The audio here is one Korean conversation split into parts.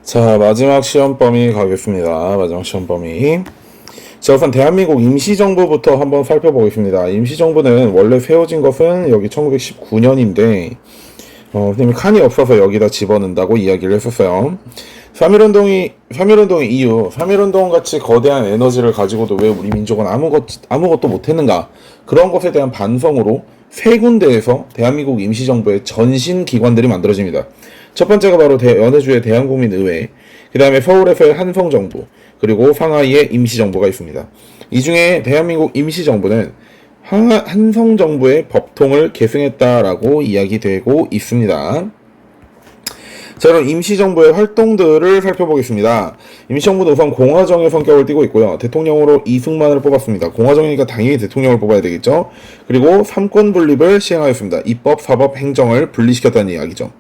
자, 마지막 시험 범위 가겠습니다. 마지막 시험 범위. 자, 우선 대한민국 임시정부부터 한번 살펴보겠습니다. 임시정부는 원래 세워진 것은 여기 1919년인데, 선생님이 칸이 없어서 여기다 집어넣는다고 이야기를 했었어요. 3.1운동 이후, 3.1운동 같이 거대한 에너지를 가지고도 왜 우리 민족은 아무것도 못했는가? 그런 것에 대한 반성으로 세 군데에서 대한민국 임시정부의 전신 기관들이 만들어집니다. 첫 번째가 바로 연해주의 대한국민의회, 그 다음에 서울에서의 한성정부, 그리고 상하이의 임시정부가 있습니다. 이 중에 대한민국 임시정부는 한성정부의 법통을 계승했다라고 이야기되고 있습니다. 자, 그럼 임시정부의 활동들을 살펴보겠습니다. 임시정부는 우선 공화정의 성격을 띠고 있고요. 대통령으로 이승만을 뽑았습니다. 공화정이니까 당연히 대통령을 뽑아야 되겠죠. 그리고 삼권 분립을 시행하였습니다. 입법, 사법, 행정을 분리시켰다는 이야기죠.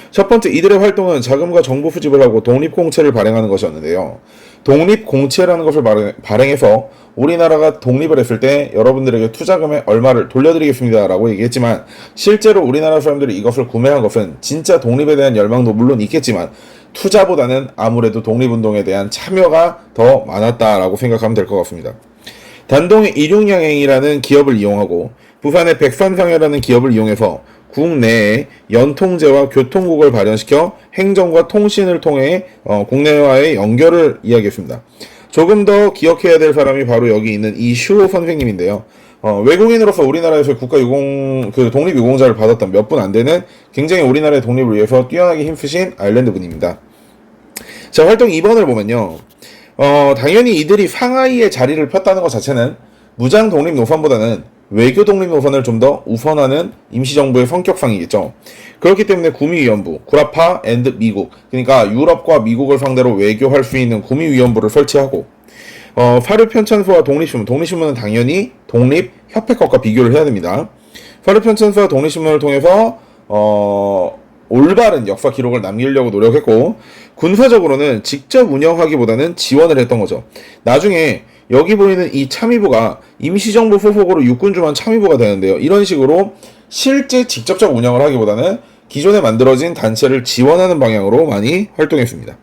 첫 번째, 이들의 활동은 자금과 정보 수집을 하고 독립공채를 발행하는 것이었는데요. 독립공채라는 것을 발행해서 우리나라가 독립을 했을 때 여러분들에게 투자금의 얼마를 돌려드리겠습니다 라고 얘기했지만, 실제로 우리나라 사람들이 이것을 구매한 것은 진짜 독립에 대한 열망도 물론 있겠지만 투자보다는 아무래도 독립운동에 대한 참여가 더 많았다라고 생각하면 될 것 같습니다. 단동의 일용양행이라는 기업을 이용하고 부산의 백산상해라는 기업을 이용해서 국내에 연통제와 교통국을 발현시켜 행정과 통신을 통해 국내와의 연결을 이야기했습니다. 조금 더 기억해야 될 사람이 바로 여기 있는 이슈호 선생님인데요. 외국인으로서 우리나라에서 독립유공자를 받았던 몇 분 안 되는 굉장히 우리나라의 독립을 위해서 뛰어나게 힘쓰신 아일랜드 분입니다. 자, 활동 2번을 보면요. 당연히 이들이 상하이에 자리를 폈다는 것 자체는 무장 독립 노선보다는 외교 독립 노선을 좀 더 우선하는 임시정부의 성격상이겠죠. 그렇기 때문에 구미위원부, 구라파 앤드 미국, 그러니까 유럽과 미국을 상대로 외교할 수 있는 구미위원부를 설치하고, 사료편찬소와 독립신문은 당연히 독립협회 것과 비교를 해야 됩니다. 사료편찬소와 독립신문을 통해서 올바른 역사 기록을 남기려고 노력했고, 군사적으로는 직접 운영하기보다는 지원을 했던 거죠. 나중에 여기 보이는 이 참의부가 임시정부 소속으로 육군주만 참의부가 되는데요. 이런 식으로 실제 직접적 운영을 하기보다는 기존에 만들어진 단체를 지원하는 방향으로 많이 활동했습니다.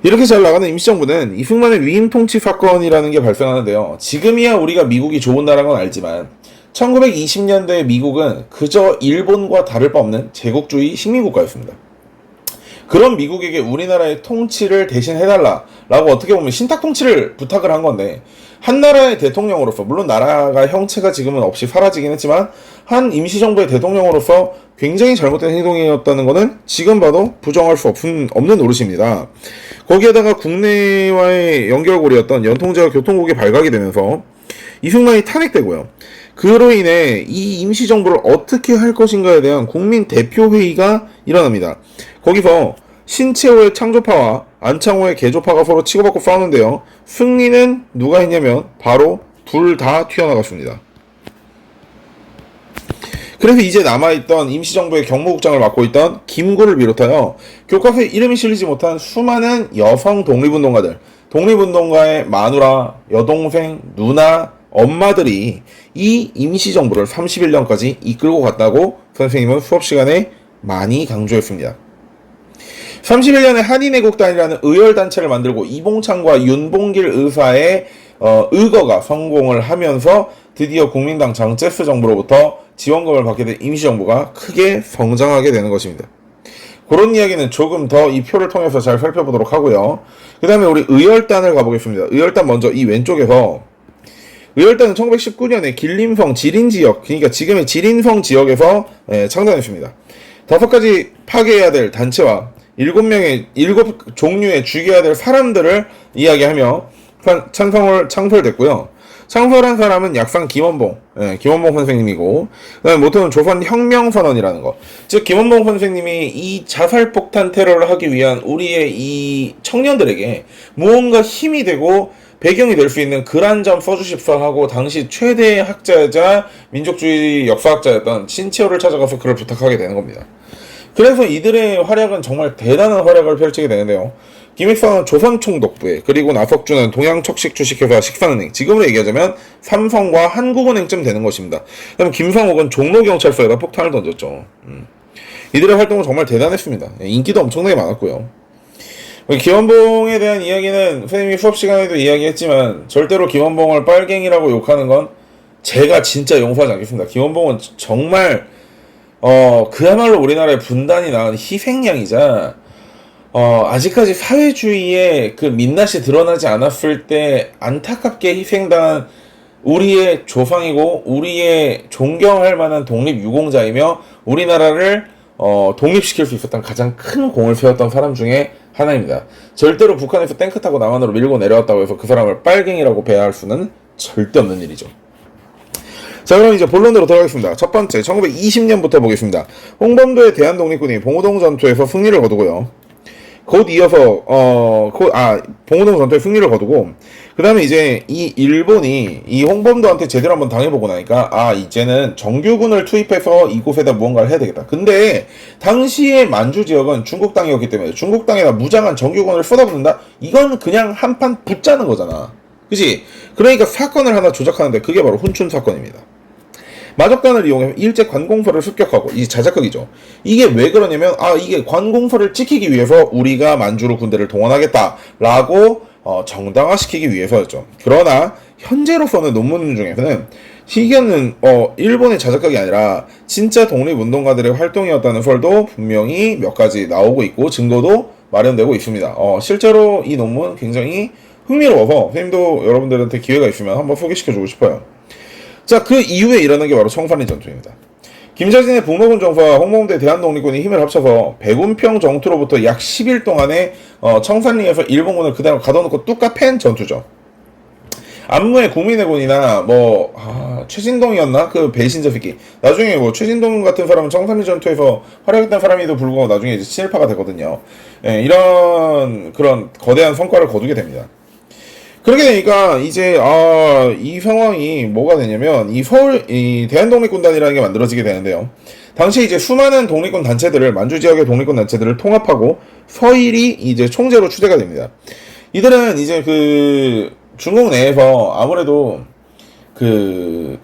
이렇게 잘 나가는 임시정부는 이승만의 위임 통치 사건이라는 게 발생하는데요. 지금이야 우리가 미국이 좋은 나라인 건 알지만 1920년대 미국은 그저 일본과 다를 바 없는 제국주의 식민국가였습니다. 그런 미국에게 우리나라의 통치를 대신 해달라라고 어떻게 보면 신탁통치를 부탁을 한 건데, 한 나라의 대통령으로서, 물론 나라가 형체가 지금은 없이 사라지긴 했지만 한 임시정부의 대통령으로서 굉장히 잘못된 행동이었다는 것은 지금 봐도 부정할 수 없는 노릇입니다. 거기에다가 국내와의 연결고리였던 연통제와 교통국이 발각이 되면서 이승만이 탄핵되고요. 그로 인해 이 임시정부를 어떻게 할 것인가에 대한 국민 대표회의가 일어납니다. 거기서 신채호의 창조파와 안창호의 개조파가 서로 치고받고 싸우는데요. 승리는 누가 했냐면 바로 둘 다 튀어나갔습니다. 그래서 이제 남아있던 임시정부의 경무국장을 맡고 있던 김구를 비롯하여 교과서에 이름이 실리지 못한 수많은 여성 독립운동가들, 독립운동가의 마누라, 여동생, 누나, 엄마들이 이 임시정부를 31년까지 이끌고 갔다고 선생님은 수업 시간에 많이 강조했습니다. 31년에 한인애국단이라는 의열단체를 만들고 이봉창과 윤봉길 의사의 의거가 성공을 하면서 드디어 국민당 장제스 정부로부터 지원금을 받게 된 임시정부가 크게 성장하게 되는 것입니다. 그런 이야기는 조금 더 이 표를 통해서 잘 살펴보도록 하고요. 그 다음에 우리 의열단을 가보겠습니다. 의열단 먼저 이 왼쪽에서, 의열단은 1919년에 길림성 지린지역, 그러니까 지금의 지린성 지역에서 창단했습니다. 5가지 파괴해야 될 단체와 7 종류의 죽여야 될 사람들을 이야기하며 창설됐고요. 창설한 사람은 약산 김원봉 선생님이고, 그다음에 모토는 조선혁명선언이라는 거. 즉 김원봉 선생님이 이 자살폭탄 테러를 하기 위한 우리의 이 청년들에게 무언가 힘이 되고 배경이 될 수 있는 글 한 점 써주십사 하고, 당시 최대의 학자이자 민족주의 역사학자였던 신채호를 찾아가서 그를 부탁하게 되는 겁니다. 그래서 이들의 활약은 정말 대단한 활약을 펼치게 되는데요. 김일성은 조선총독부에, 그리고 나석준은 동양척식 주식회사 식산은행, 지금으로 얘기하자면 삼성과 한국은행쯤 되는 것입니다. 그다음에 김상옥은 종로경찰서에다 폭탄을 던졌죠. 이들의 활동은 정말 대단했습니다. 인기도 엄청나게 많았고요. 김원봉에 대한 이야기는 선생님이 수업 시간에도 이야기했지만 절대로 김원봉을 빨갱이라고 욕하는 건 제가 진짜 용서하지 않겠습니다. 김원봉은 정말 그야말로 우리나라의 분단이 낳은 희생양이자 아직까지 사회주의의 그 민낯이 드러나지 않았을 때 안타깝게 희생당한 우리의 조상이고 우리의 존경할 만한 독립유공자이며 우리나라를 독립시킬 수 있었던 가장 큰 공을 세웠던 사람 중에 하나입니다. 절대로 북한에서 탱크 타고 남한으로 밀고 내려왔다고 해서 그 사람을 빨갱이라고 배회할 수는 절대 없는 일이죠. 자, 그럼 이제 본론으로 들어가겠습니다. 첫 번째, 1920년부터 보겠습니다. 홍범도의 대한독립군이 봉오동 전투에서 승리를 거두고요. 곧 이어서 봉오동 전투에 승리를 거두고 그 다음에 이제 이 일본이 이 홍범도한테 제대로 한번 당해보고 나니까 이제는 정규군을 투입해서 이곳에다 무언가를 해야 되겠다. 근데 당시의 만주 지역은 중국 땅이었기 때문에 중국 땅에다 무장한 정규군을 쏟아붓는다? 이건 그냥 한판 붙자는 거잖아. 그치? 그러니까 사건을 하나 조작하는데 그게 바로 훈춘 사건입니다. 마적단을 이용해 일제 관공서를 습격하고, 이 자작극이죠. 이게 왜 그러냐면 이게 관공서를 지키기 위해서 우리가 만주로 군대를 동원하겠다라고 정당화시키기 위해서였죠. 그러나 현재로서는 논문 중에서는 이게는 일본의 자작극이 아니라 진짜 독립운동가들의 활동이었다는 설도 분명히 몇 가지 나오고 있고 증거도 마련되고 있습니다. 실제로 이 논문 굉장히 흥미로워서 선생님도 여러분들한테 기회가 있으면 한번 소개시켜주고 싶어요. 자, 그 이후에 일어난 게 바로 청산리 전투입니다. 김자진의 북로군 정부와 홍범도의 대한독립군이 힘을 합쳐서 백운평 정투로부터 약 10일 동안에 청산리에서 일본군을 그대로 가둬놓고 뚝까 팬 전투죠. 안무의 국민의군이나 최진동이었나? 그 배신자 새끼. 나중에 최진동 같은 사람은 청산리 전투에서 활약했던 사람에도 불구하고 나중에 이제 친일파가 되거든요. 이런 그런 거대한 성과를 거두게 됩니다. 그렇게 되니까 이제 이 상황이 뭐가 되냐면 이 대한독립군단이라는 게 만들어지게 되는데요. 당시 이제 수많은 독립군 단체들을 만주 지역의 독립군 단체들을 통합하고 서일이 이제 총재로 추대가 됩니다. 이들은 이제 그 중국 내에서 아무래도 그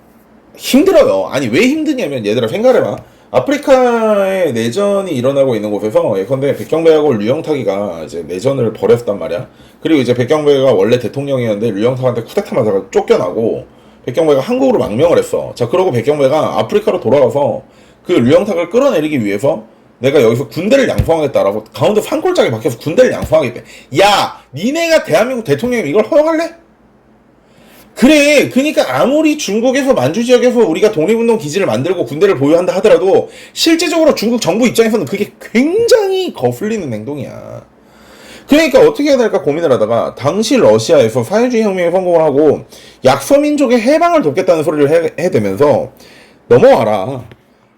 힘들어요. 아니 왜 힘드냐면 얘들아 생각해봐. 아프리카에 내전이 일어나고 있는 곳에서 예컨대 백경배하고 류영탁이가 이제 내전을 벌였단 말이야. 그리고 이제 백경배가 원래 대통령이었는데 류영탁한테 쿠데타 맞아가 쫓겨나고 백경배가 한국으로 망명을 했어. 자, 그러고 백경배가 아프리카로 돌아가서 그 류영탁을 끌어내리기 위해서 내가 여기서 군대를 양성하겠다라고 강원도 산골짜기 밖에서 군대를 양성하겠대. 야, 니네가 대한민국 대통령이면 이걸 허용할래? 그래. 그러니까 아무리 중국에서 만주 지역에서 우리가 독립운동 기지를 만들고 군대를 보유한다 하더라도 실제적으로 중국 정부 입장에서는 그게 굉장히 거슬리는 행동이야. 그러니까 어떻게 해야 될까 고민을 하다가 당시 러시아에서 사회주의 혁명에 성공을 하고 약소민족의 해방을 돕겠다는 소리를 해대면서 넘어와라.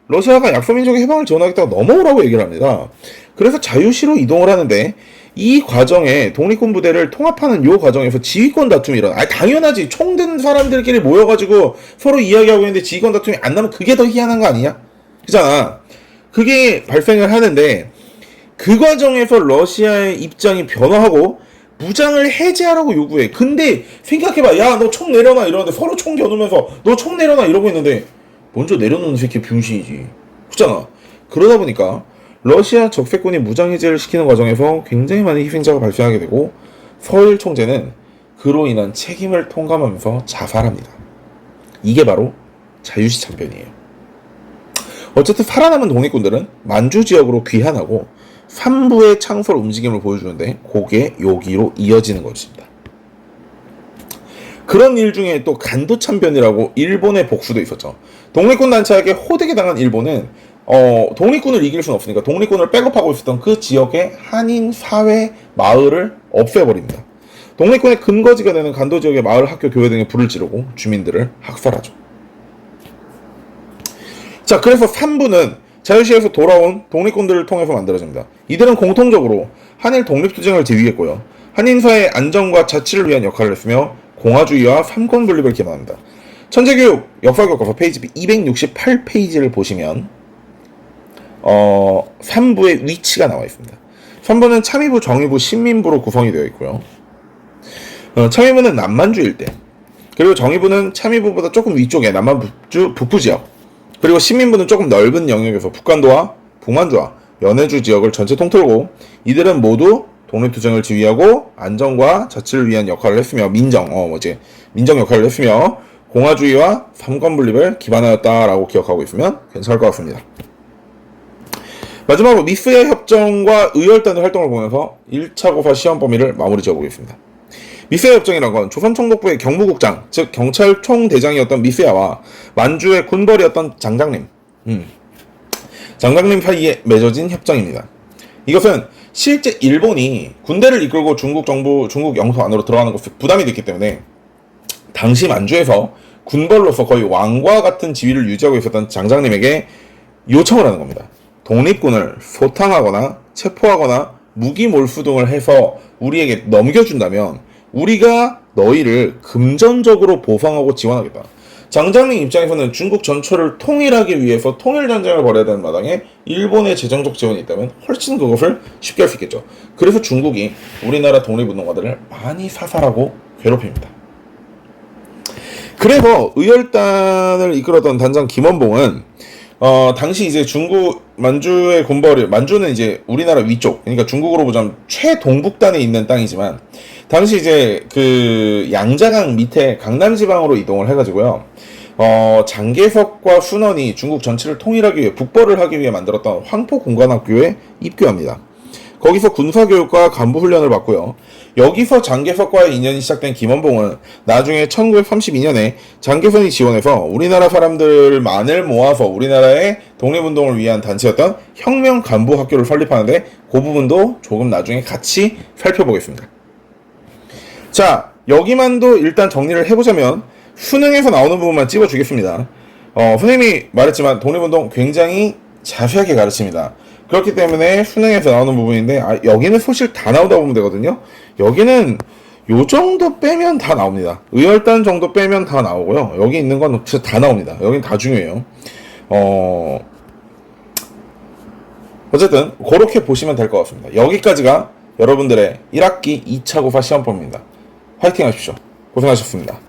러시아가 약소민족의 해방을 지원하겠다고 넘어오라고 얘기를 합니다. 그래서 자유시로 이동을 하는데 이 과정에 독립군 부대를 통합하는 요 과정에서 지휘권 다툼이 일어나. 당연하지. 총든 사람들끼리 모여가지고 서로 이야기하고 있는데 지휘권 다툼이 안 나면 그게 더 희한한 거 아니냐? 그잖아. 그게 발생을 하는데 그 과정에서 러시아의 입장이 변화하고 무장을 해제하라고 요구해. 근데 생각해봐. 야, 너 총 내려놔 이러는데 서로 총 겨누면서 너 총 내려놔 이러고 있는데 먼저 내려놓는 새끼 병신이지. 그잖아. 그러다 보니까 러시아 적세군이 무장해제를 시키는 과정에서 굉장히 많은 희생자가 발생하게 되고 서일 총재는 그로 인한 책임을 통감하면서 자살합니다. 이게 바로 자유시 참변이에요. 어쨌든 살아남은 독립군들은 만주 지역으로 귀환하고 3부의 창설 움직임을 보여주는데 그게 여기로 이어지는 것입니다. 그런 일 중에 또 간도 참변이라고 일본의 복수도 있었죠. 독립군 단체에게 호되게 당한 일본은 독립군을 이길 수는 없으니까 독립군을 백업하고 있었던 그 지역의 한인 사회 마을을 없애버립니다. 독립군의 근거지가 되는 간도 지역의 마을, 학교, 교회 등에 불을 지르고 주민들을 학살하죠. 자, 그래서 3부는 자유시에서 돌아온 독립군들을 통해서 만들어집니다. 이들은 공통적으로 한일 독립투쟁을 제위했고요. 한인사회의 안정과 자치를 위한 역할을 했으며 공화주의와 삼권 분립을 기반합니다. 천재교육 역사교과서 페이지 268페이지를 보시면 3부의 위치가 나와 있습니다. 3부는 참의부, 정의부, 신민부로 구성이 되어 있고요. 참의부는 남만주 일대, 그리고 정의부는 참의부보다 조금 위쪽에 남만주 북부 지역, 그리고 신민부는 조금 넓은 영역에서 북간도와 북만주와 연해주 지역을 전체 통틀고 이들은 모두 독립투쟁을 지휘하고 안정과 자치를 위한 역할을 했으며 민정 역할을 했으며 공화주의와 삼권 분립을 기반하였다라고 기억하고 있으면 괜찮을 것 같습니다. 마지막으로 미스의 협정과 의열단의 활동을 보면서 1차 고사 시험 범위를 마무리 지어보겠습니다. 미스야 협정이란 건 조선총독부의 경무국장, 즉 경찰총대장이었던 미스야와 만주의 군벌이었던 장장님 사이에 맺어진 협정입니다. 이것은 실제 일본이 군대를 이끌고 중국 영토 안으로 들어가는 것에 부담이 됐기 때문에 당시 만주에서 군벌로서 거의 왕과 같은 지위를 유지하고 있었던 장장님에게 요청을 하는 겁니다. 독립군을 소탕하거나 체포하거나 무기 몰수 등을 해서 우리에게 넘겨준다면 우리가 너희를 금전적으로 보상하고 지원하겠다. 장장님 입장에서는 중국 전체를 통일하기 위해서 통일전쟁을 벌여야 되는 마당에 일본의 재정적 지원이 있다면 훨씬 그것을 쉽게 할 수 있겠죠. 그래서 중국이 우리나라 독립운동가들을 많이 사살하고 괴롭힙니다. 그래서 의열단을 이끌었던 단장 김원봉은 당시 이제 만주의 만주는 이제 우리나라 위쪽, 그러니까 중국으로 보자면 최동북단에 있는 땅이지만, 당시 이제 그 양자강 밑에 강남지방으로 이동을 해가지고요, 장개석과 순원이 중국 전체를 통일하기 위해, 북벌을 하기 위해 만들었던 황포공관학교에 입교합니다. 거기서 군사교육과 간부훈련을 받고요. 여기서 장개석과의 인연이 시작된 김원봉은 나중에 1932년에 장개선이 지원해서 우리나라 사람들만을 모아서 우리나라의 독립운동을 위한 단체였던 혁명간부학교를 설립하는데 그 부분도 조금 나중에 같이 살펴보겠습니다. 자, 여기만도 일단 정리를 해보자면 수능에서 나오는 부분만 찝어주겠습니다. 선생님이 말했지만 독립운동 굉장히 자세하게 가르칩니다. 그렇기 때문에 수능에서 나오는 부분인데 여기는 사실 다 나오다 보면 되거든요. 여기는 요 정도 빼면 다 나옵니다. 의열단 정도 빼면 다 나오고요. 여기 있는 건 진짜 다 나옵니다. 여긴 다 중요해요. 어쨌든 그렇게 보시면 될 것 같습니다. 여기까지가 여러분들의 1학기 2차 고사 시험범입니다. 화이팅 하십시오. 고생하셨습니다.